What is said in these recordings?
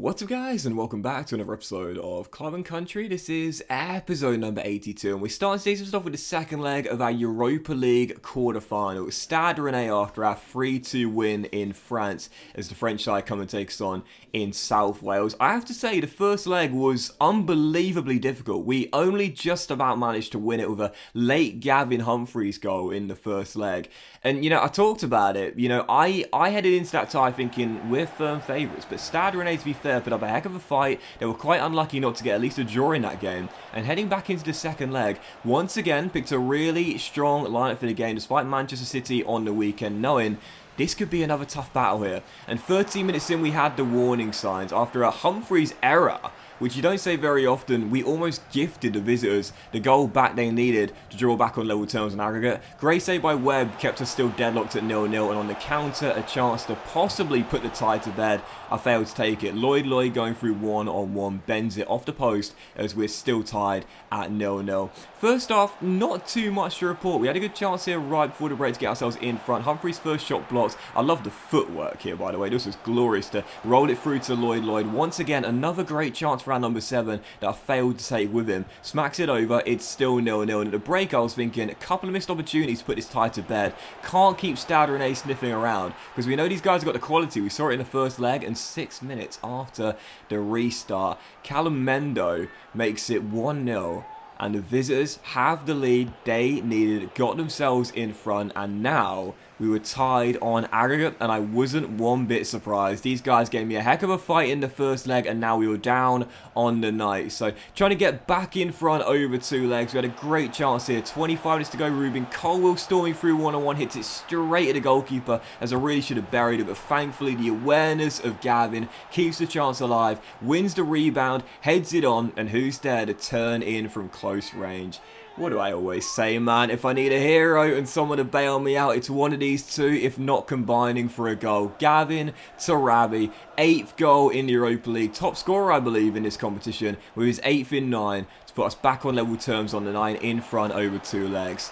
What's up guys, and welcome back to another episode of Club and Country. This is episode number 82, and we're starting today's stuff with the second leg of our Europa League quarter-final. Stade Rennais after our 3-2 win in France as the French side come and take us on in South Wales. I have to say, the first leg was unbelievably difficult. We only just about managed to win it with a late Gavin Humphreys goal in the first leg. And, you know, I talked about it. You know, I headed into that tie thinking we're firm favourites, but Stade Rennais, to be fair, put up a heck of a fight. They were quite unlucky not to get at least a draw in that game. And heading back into the second leg, once again picked a really strong lineup for the game, despite Manchester City on the weekend, knowing this could be another tough battle here. And 13 minutes in, we had the warning signs. After a Humphreys error, which you don't say very often, we almost gifted the visitors the goal back they needed to draw back on level terms on aggregate. Great save by Webb kept us still deadlocked at 0-0, and on the counter, a chance to possibly put the tie to bed. I failed to take it. Lloyd going through one-on-one, bends it off the post as we're still tied at 0-0. First off, not too much to report. We had a good chance here right before the break to get ourselves in front. Humphreys' first shot blocked. I love the footwork here, by the way. This was glorious to roll it through to Lloyd. Once again, another great chance for our number 7 that I failed to take with him. Smacks it over. It's still 0-0. And at the break, I was thinking a couple of missed opportunities to put this tie to bed. Can't keep Stade Rennais sniffing around because we know these guys have got the quality. We saw it in the first leg, and 6 minutes after the restart, Callum Mendo makes it 1-0. And the visitors have the lead they needed, got themselves in front, and now we were tied on aggregate, and I wasn't one bit surprised. These guys gave me a heck of a fight in the first leg, and now we were down on the night. So trying to get back in front over 2 legs. We had a great chance here. 25 minutes to go. Ruben Colwell storming through one-on-one, hits it straight at the goalkeeper, as I really should have buried it, but thankfully the awareness of Gavin keeps the chance alive, wins the rebound, heads it on, and who's there to turn in from close range? What do I always say, man? If I need a hero and someone to bail me out, it's one of these two, if not combining for a goal. Gavin Tarabi, 8th goal in the Europa League. Top scorer, I believe, in this competition, with his 8th in 9, to put us back on level terms on the 9 in front over 2 legs.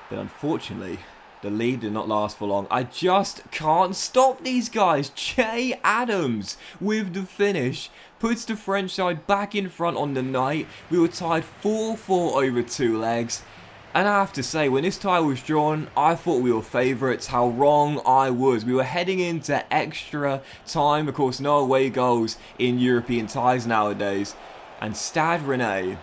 But unfortunately, the lead did not last for long. I just can't stop these guys. Che Adams with the finish puts the French side back in front on the night. We were tied 4-4 over 2 legs. And I have to say, when this tie was drawn, I thought we were favourites. How wrong I was. We were heading into extra time. Of course, no away goals in European ties nowadays. And Stade Rennais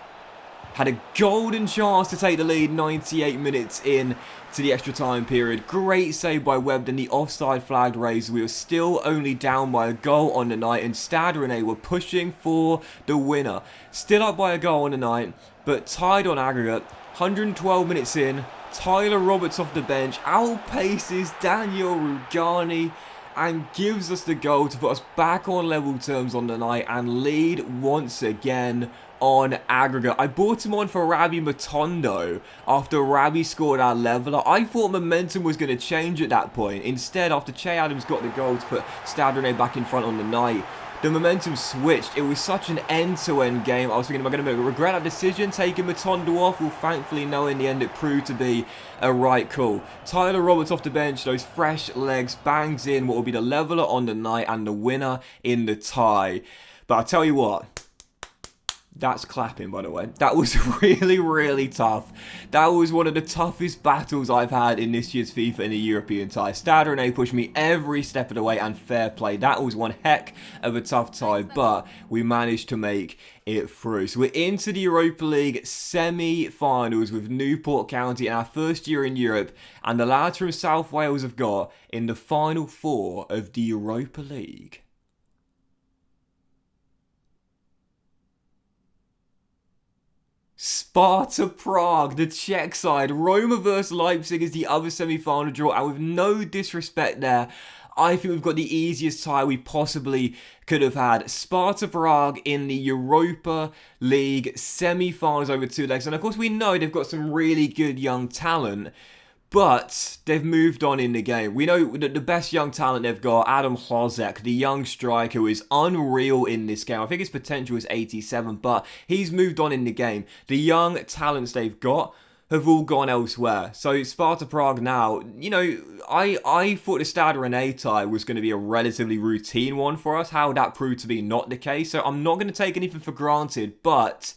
had a golden chance to take the lead 98 minutes in to the extra time period. Great save by Webb, and the offside flag raised. We were still only down by a goal on the night, and Stade Rennais were pushing for the winner. Still up by a goal on the night, but tied on aggregate. 112 minutes in, Tyler Roberts off the bench outpaces Daniel Rugani and gives us the goal to put us back on level terms on the night and lead once again on aggregate. I brought him on for Rabbi Matondo after Rabbi scored our leveler. I thought momentum was going to change at that point. Instead, after Che Adams got the goal to put Stade Rennais back in front on the night, the momentum switched. It was such an end-to-end game. I was thinking, am I going to regret that decision, taking Matondo off? Well, thankfully, no, in the end, it proved to be a right call. Tyler Roberts off the bench, those fresh legs, bangs in what will be the leveler on the night and the winner in the tie. But I'll tell you what, that's clapping, by the way. That was really tough. That was one of the toughest battles I've had in this year's FIFA in the European tie. Stade Rennais pushed me every step of the way, and fair play. That was one heck of a tough tie, but we managed to make it through. So we're into the Europa League semi-finals with Newport County in our first year in Europe, and the lads from South Wales have got in the final 4 of the Europa League. Sparta Prague, the Czech side. Roma vs Leipzig is the other semi-final draw, and with no disrespect there, I think we've got the easiest tie we possibly could have had. Sparta Prague in the Europa League semi-finals over 2 legs, and of course we know they've got some really good young talent, but they've moved on in the game. We know that the best young talent they've got, Adam Hlozek, the young striker, who is unreal in this game. I think his potential is 87, but he's moved on in the game. The young talents they've got have all gone elsewhere. So Sparta Prague now, you know, I thought the Stade Rennais tie was going to be a relatively routine one for us. How that proved to be not the case. So I'm not going to take anything for granted, but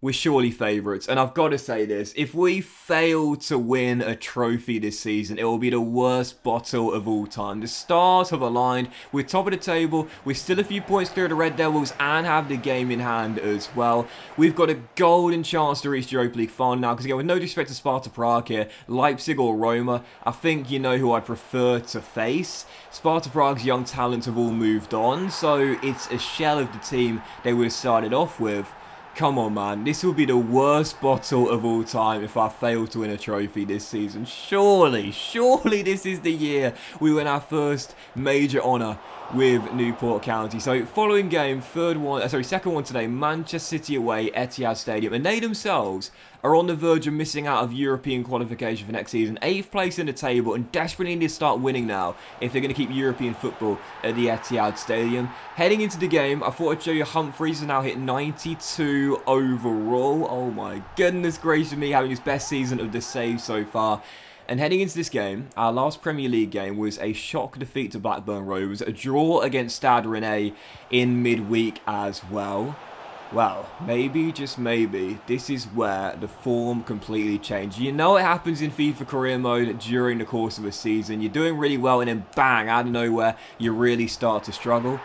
we're surely favourites. And I've got to say this, if we fail to win a trophy this season, it will be the worst bottle of all time. The stars have aligned, we're top of the table, we're still a few points clear of the Red Devils and have the game in hand as well. We've got a golden chance to reach the Europa League final now, because again, with no disrespect to Sparta Prague here, Leipzig or Roma, I think you know who I prefer to face. Sparta Prague's young talents have all moved on, so it's a shell of the team they would have started off with. Come on, man. This will be the worst bottle of all time if I fail to win a trophy this season. Surely this is the year we win our first major honour with Newport County. So, following game, second one today, Manchester City away, Etihad Stadium. And they themselves are on the verge of missing out of European qualification for next season. 8th place in the table and desperately need to start winning now if they're going to keep European football at the Etihad Stadium. Heading into the game, I thought I'd show you Humphreys has now hit 92 overall. Oh my goodness gracious me, having his best season of the save so far. And heading into this game, our last Premier League game was a shock defeat to Blackburn Rovers, a draw against Stade Rennais in midweek as well. Well, maybe, just maybe, this is where the form completely changed. You know it happens in FIFA career mode during the course of a season. You're doing really well and then bang, out of nowhere, you really start to struggle.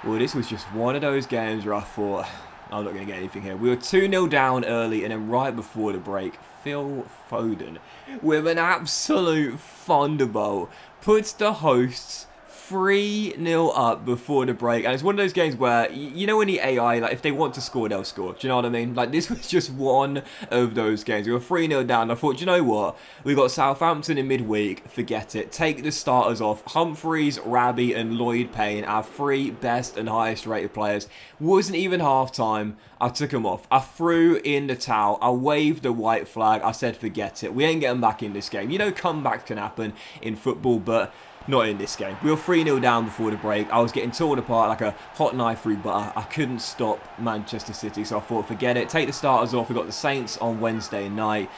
Well, this was just one of those games where I thought, I'm not going to get anything here. We were 2-0 down early, and then right before the break, Phil Foden, with an absolute thunderbolt, puts the hosts 3-0 up before the break. And it's one of those games where, you know, when the AI, like, if they want to score, they'll score. Do you know what I mean? Like, this was just one of those games. We were 3-0 down. I thought, do you know what? We got Southampton in midweek. Forget it. Take the starters off. Humphreys, Rabi, and Lloyd Payne, our 3 best and highest rated players. Wasn't even half time. I took them off. I threw in the towel. I waved the white flag. I said, forget it. We ain't getting back in this game. You know, comebacks can happen in football, but not in this game. We were 3-0 down before the break. I was getting torn apart like a hot knife through butter. I couldn't stop Manchester City, so I thought, forget it. Take the starters off. We got the Saints on Wednesday night.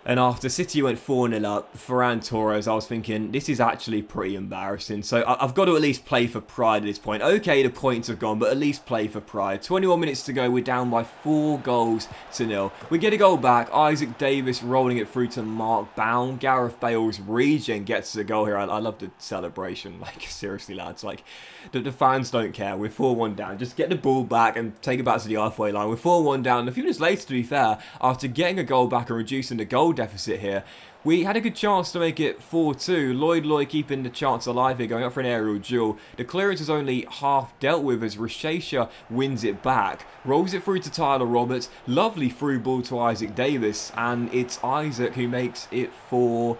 And after City went 4-0 up, Ferran Torres, I was thinking, this is actually pretty embarrassing. So I've got to at least play for pride at this point. Okay, the points have gone, but at least play for pride. 21 minutes to go, we're down by 4-0. We get a goal back. Isaac Davis rolling it through to Mark Bound. Gareth Bale's regen gets a goal here. I love the celebration. Like, seriously, lads. Like, the fans don't care. We're 4-1 down. Just get the ball back and take it back to the halfway line. We're 4-1 down. And a few minutes later, to be fair, after getting a goal back and reducing the goal deficit here, we had a good chance to make it 4-2. Lloyd keeping the chance alive here, going up for an aerial duel. The clearance is only half dealt with as Rashesha wins it back. Rolls it through to Tyler Roberts. Lovely through ball to Isaac Davis. And it's Isaac who makes it 4-2.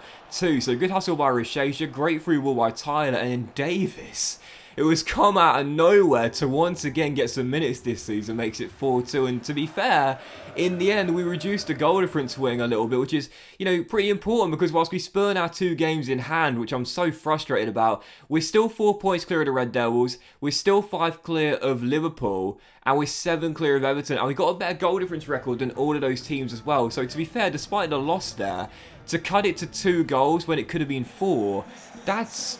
So good hustle by Rashesha. Great through ball by Tyler. And then Davis, it was come out of nowhere to once again get some minutes this season, makes it 4-2. And to be fair, in the end, we reduced the goal difference swing a little bit, which is, you know, pretty important because whilst we spurn our 2 games in hand, which I'm so frustrated about, we're still 4 points clear of the Red Devils, we're still 5 clear of Liverpool, and we're 7 clear of Everton, and we've got a better goal difference record than all of those teams as well. So to be fair, despite the loss there, to cut it to 2 goals when it could have been 4, that's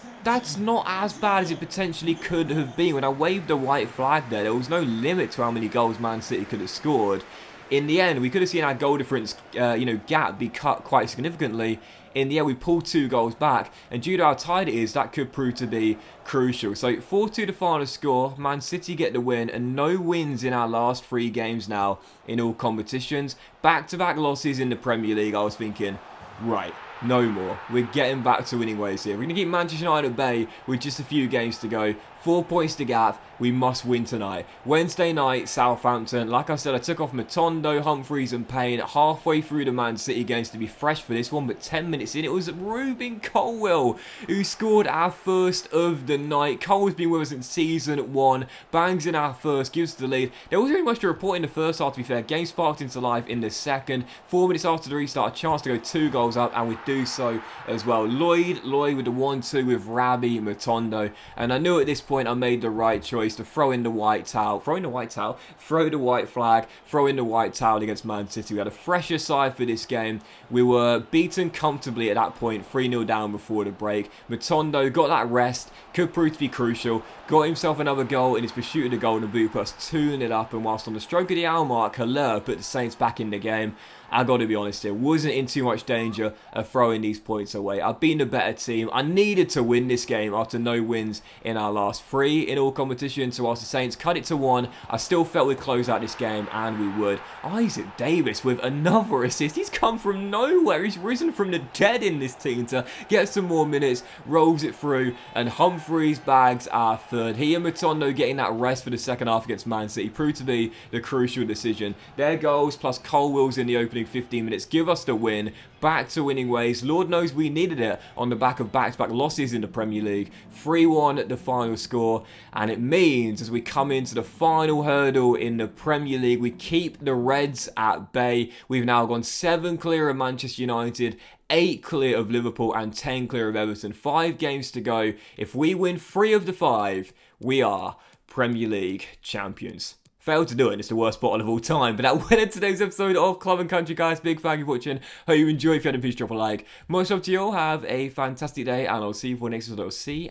not as bad as it potentially could have been. When I waved the white flag there was no limit to how many goals Man City could have scored. In the end, we could have seen our goal difference, gap be cut quite significantly. In the end, we pulled 2 goals back, and due to how tight it is, that could prove to be crucial. So 4-2 the final score, Man City get the win, and no wins in our last 3 games now in all competitions. Back-to-back losses in the Premier League. I was thinking, right, no more. We're getting back to winning ways here. We're going to keep Manchester United at bay with just a few games to go. 4 points to gap. We must win tonight. Wednesday night, Southampton. Like I said, I took off Matondo, Humphreys and Payne halfway through the Man City games to be fresh for this one. But 10 minutes in, it was Ruben Colwill who scored our first of the night. Colwill's been with us since season 1. Bangs in our first, gives the lead. There wasn't really much to report in the first half, to be fair. Game sparked into life in the second. 4 minutes after the restart, a chance to go 2 goals up. And with do so as well. Lloyd with the 1-2 with Rabi Matondo, and I knew at this point I made the right choice to throw in the white towel, throw the white flag, throw in the white towel against Man City. We had a fresher side for this game. We were beaten comfortably at that point, 3-0 down before the break. Matondo got that rest, could prove to be crucial, got himself another goal in his pursuit of the golden boot, put us 2-0 up, and whilst on the stroke of the hour mark, Haller put the Saints back in the game. I got to be honest here, wasn't in too much danger of throwing these points away. I've been the better team. I needed to win this game after no wins in our last 3 in all competitions. So whilst the Saints cut it to 1, I still felt we'd close out this game, and we would. Isaac Davis with another assist. He's come from nowhere. He's risen from the dead in this team to get some more minutes, rolls it through, and Humphreys bags our third. He and Matondo getting that rest for the second half against Man City proved to be the crucial decision. Their goals plus Cole Wills in the opening 15 minutes give us the win, back to winning ways. Lord knows we needed it on the back of back-to-back losses in the Premier League. 3-1 the final score, and it means as we come into the final hurdle in the Premier League, we keep the Reds at bay. We've now gone 7 clear of Manchester United, 8 clear of Liverpool, and 10 clear of Everton. 5 games to go. If we win 3 of the 5, we are Premier League champions. Failed to do it, and it's the worst bottle of all time. But that went in today's episode of Club and Country, guys. Big thank you for watching. Hope you enjoyed. If you had, please drop a like. Much love to you all. Have a fantastic day, and I'll see you for the next episode. See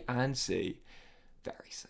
very soon.